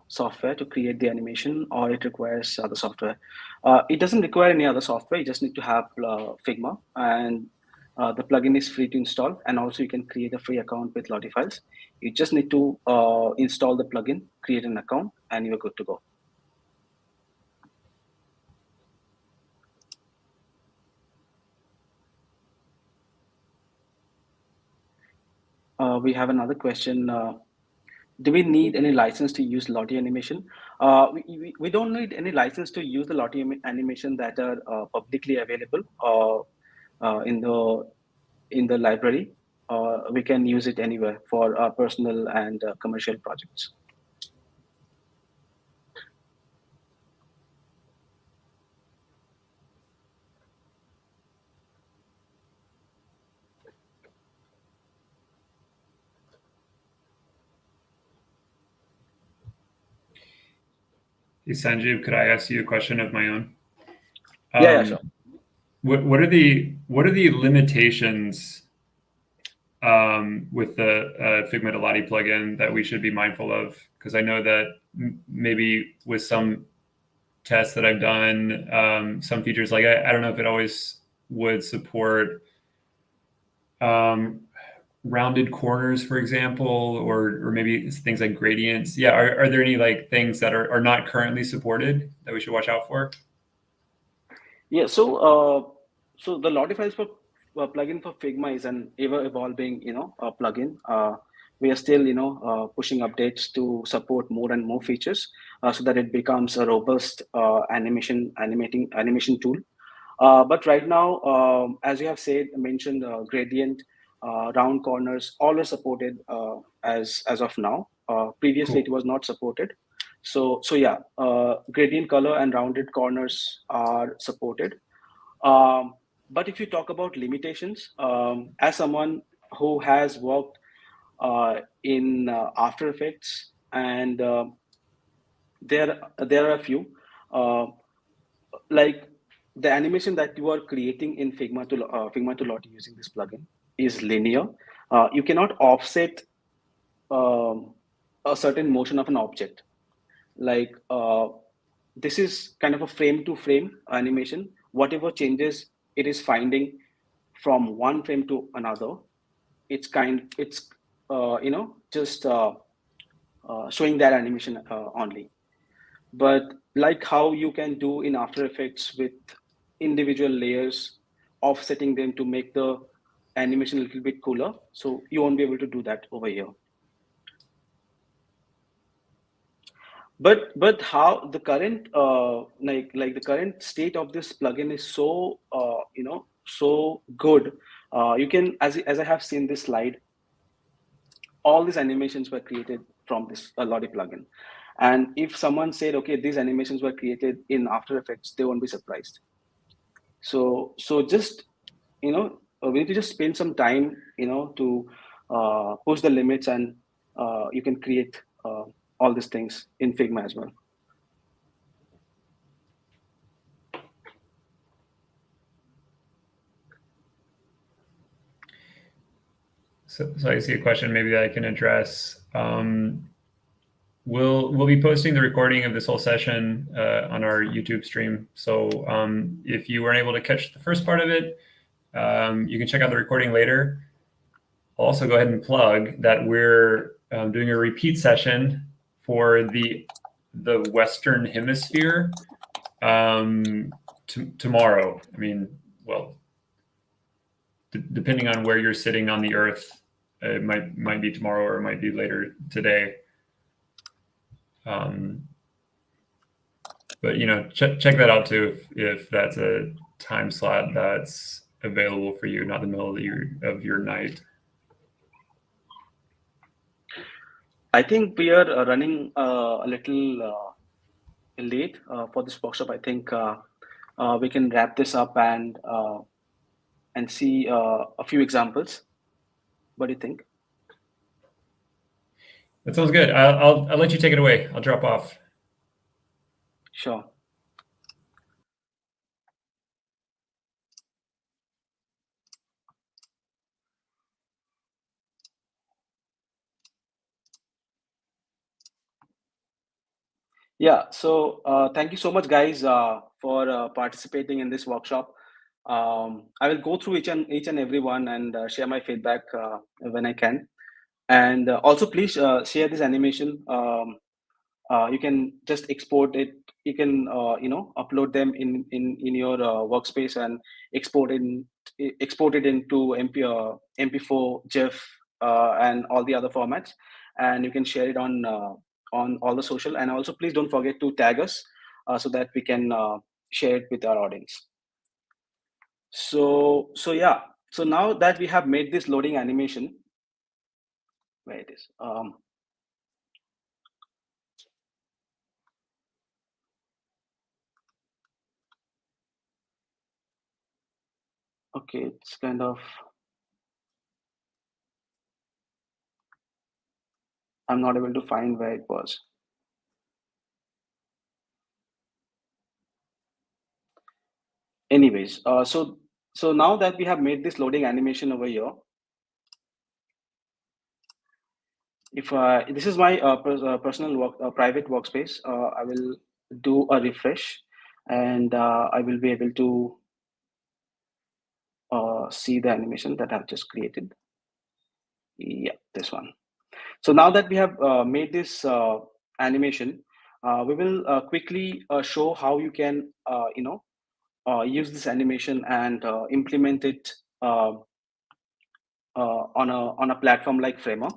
software to create the animation, or it requires other software? It doesn't require any other software. You just need to have Figma, and the plugin is free to install. And also you can create a free account with LottieFiles. You just need to install the plugin, create an account, and you're good to go. We have another question. Do we need any license to use Lottie animation? We don't need any license to use the Lottie animation that are publicly available in the library. We can use it anywhere for our personal and commercial projects. Hey, Sanjeev, could I ask you a question of my own? Yeah, sure. What are the limitations with the Figma to Lottie plugin that we should be mindful of? Because I know that maybe with some tests that I've done, some features, like I don't know if it always would support rounded corners, for example, or maybe things like gradients. Yeah, are there any like things that are not currently supported that we should watch out for? Yeah, so the LottieFiles for plugin for Figma is an ever evolving, plugin. We are still, pushing updates to support more and more features so that it becomes a robust animation tool. But right now, as you have mentioned, gradient, round corners, all are supported as of now. Previously, It was not supported. So yeah, gradient color and rounded corners are supported. But if you talk about limitations, as someone who has worked in After Effects, and there are a few, like the animation that you are creating in Figma to Lottie using this plugin is linear. You cannot offset a certain motion of an object. Like this is kind of a frame to frame animation. Whatever changes it is finding from one frame to another, it's just showing that animation only. But like how you can do in After Effects with individual layers, offsetting them to make the animation a little bit cooler, so you won't be able to do that over here. But how the current like the current state of this plugin is so so good. You can, as I have seen this slide, all these animations were created from this Lottie plugin. And if someone said, okay, these animations were created in After Effects, they won't be surprised. So just, we need to just spend some time, to push the limits, and you can create all these things in Figma as well. So I see a question maybe that I can address. We'll be posting the recording of this whole session on our YouTube stream. So if you weren't able to catch the first part of it, you can check out the recording later. I'll also go ahead and plug that we're doing a repeat session for the Western Hemisphere tomorrow. I mean, well, depending on where you're sitting on the Earth, it might be tomorrow or it might be later today. But check that out too if that's a time slot that's available for you, not the middle of your night. I think we are running a little late for this workshop. I think we can wrap this up and see a few examples. What do you think? That sounds good. I'll let you take it away. I'll drop off. Sure. Yeah, so thank you so much, guys, for participating in this workshop. I will go through each and every one and share my feedback when I can. And also, please share this animation. You can just export it. You can upload them in your workspace and export it into MP4, GIF, and all the other formats. And you can share it on all the social. And also, please don't forget to tag us so that we can share it with our audience. So yeah. So now that we have made this loading animation, where it is. Okay, it's kind of, I'm not able to find where it was. Anyways, so now that we have made this loading animation over here, if this is my personal private workspace, I will do a refresh, and I will be able to see the animation that I've just created. Yeah, this one. So now that we have made this animation, we will quickly show how you can use this animation and implement it on a platform like Figma.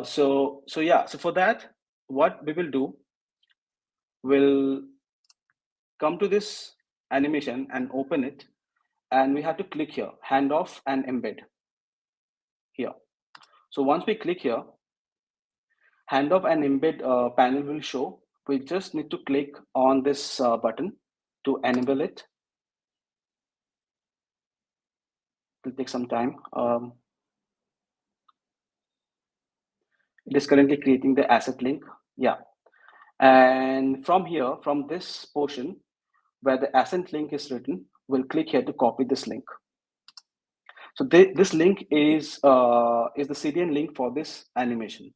So yeah, so for that, what we will do, we'll come to this animation and open it, and we have to click here, handoff and embed here. So once we click here, handoff and embed panel will show. We just need to click on this button to enable it. It will take some time. It is currently creating the asset link. Yeah. And from here, from this portion where the asset link is written, we'll click here to copy this link. So this link is the CDN link for this animation.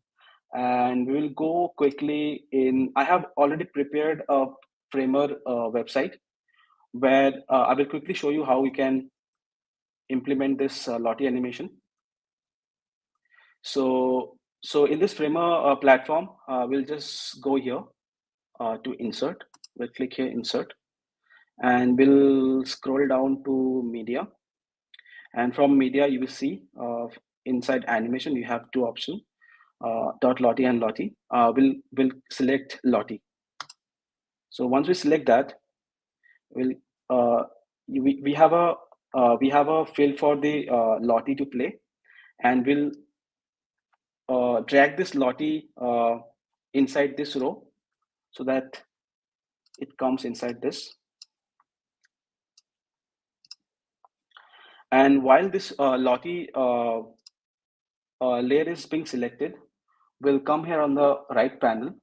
And we will go quickly in. I have already prepared a Framer website where I will quickly show you how we can implement this Lottie animation. So in this Framer platform, we'll just go here to insert. We'll click here, insert, and we'll scroll down to media. And from media, you will see inside animation, you have two options, .lottie and Lottie. We'll select Lottie. So once we select that, we have a field for the Lottie to play, and we'll drag this Lottie inside this row so that it comes inside this. And while this Lottie layer is being selected, we'll come here on the right panel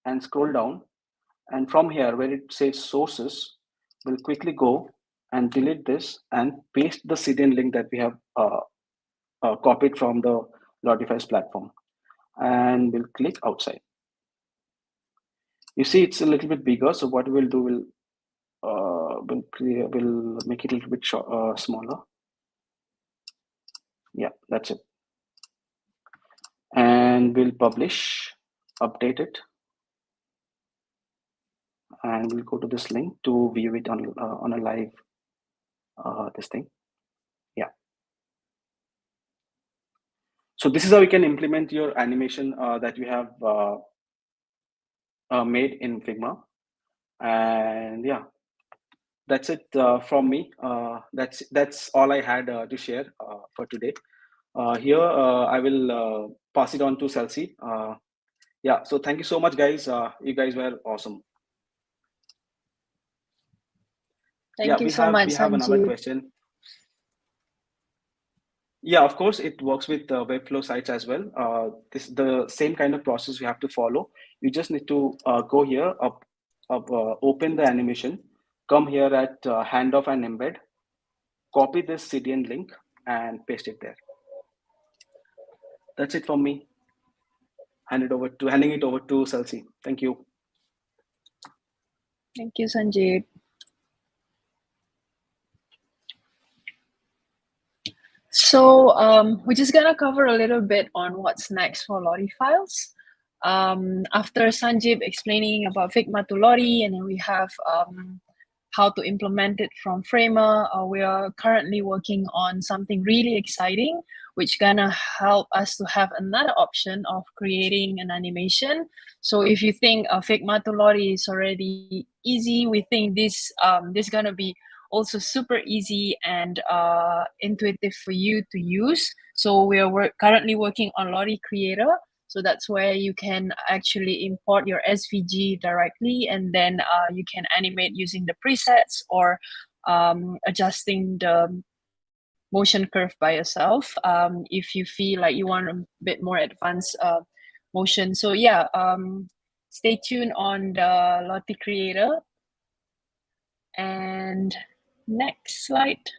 and scroll down. And from here, where it says sources, we'll quickly go and delete this and paste the CDN link that we have copied from the LottieFiles platform, and we'll click outside. You see, it's a little bit bigger. So what we'll do, we'll make it a little bit smaller. Yeah, that's it. And we'll publish, update it, and we'll go to this link to view it on a live this thing. Yeah. So this is how you can implement your animation that you have made in Figma. And yeah, that's it from me. That's all I had to share for today. Here, I will pass it on to Celsi. Yeah, so thank you so much, guys. You guys were awesome. Thank you so much, we have another Sanjeev. question. Yeah, of course, it works with Webflow sites as well. This is the same kind of process you have to follow. You just need to go here, open the animation, come here at handoff and embed, copy this CDN link, and paste it there. That's it from me. Handing it over to Celsi. Thank you. Thank you, Sanjeev. So we're just gonna cover a little bit on what's next for LottieFiles. After Sanjeev explaining about Figma to Lottie, and then we have how to implement it from Framer. We are currently working on something really exciting, which gonna help us to have another option of creating an animation. So if you think Figma to Lottie is already easy, we think this this gonna be also super easy and intuitive for you to use. So we are currently working on Lottie Creator. So that's where you can actually import your SVG directly, and then you can animate using the presets or adjusting the motion curve by yourself if you feel like you want a bit more advanced motion. So yeah, stay tuned on the Lottie Creator. And next slide.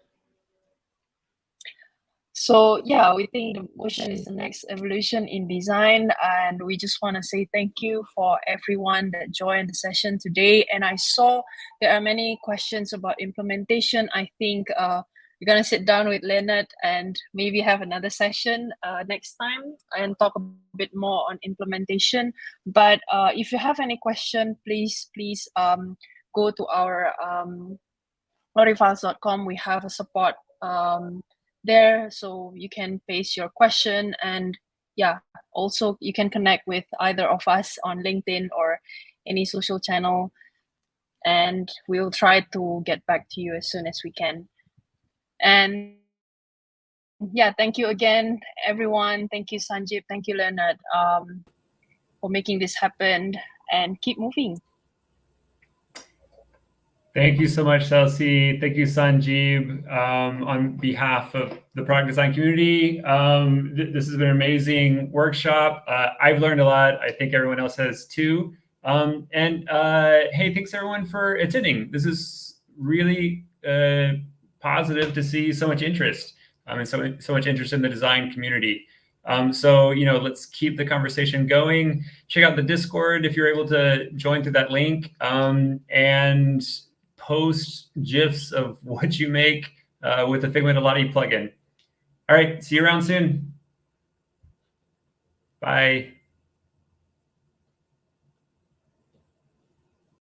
So yeah, we think the motion is the next evolution in design, and we just want to say thank you for everyone that joined the session today. And I saw there are many questions about implementation. I think we're gonna sit down with Leonard and maybe have another session next time and talk a bit more on implementation. But if you have any question, please go to our LottieFiles.com. We have a support there, so you can paste your question, and yeah, also you can connect with either of us on LinkedIn or any social channel, and we'll try to get back to you as soon as we can. And yeah, thank you again, everyone. Thank you, Sanjeev. Thank you, Leonard, for making this happen, and keep moving. Thank you so much, Celsi. Thank you, Sanjeev. On behalf of the product design community, this has been an amazing workshop. I've learned a lot. I think everyone else has too. Hey, thanks everyone for attending. This is really positive to see so much interest and so much interest in the design community. So, let's keep the conversation going. Check out the Discord if you're able to join through that link, and post GIFs of what you make with the Figma to Lottie plugin. All right, see you around soon. Bye.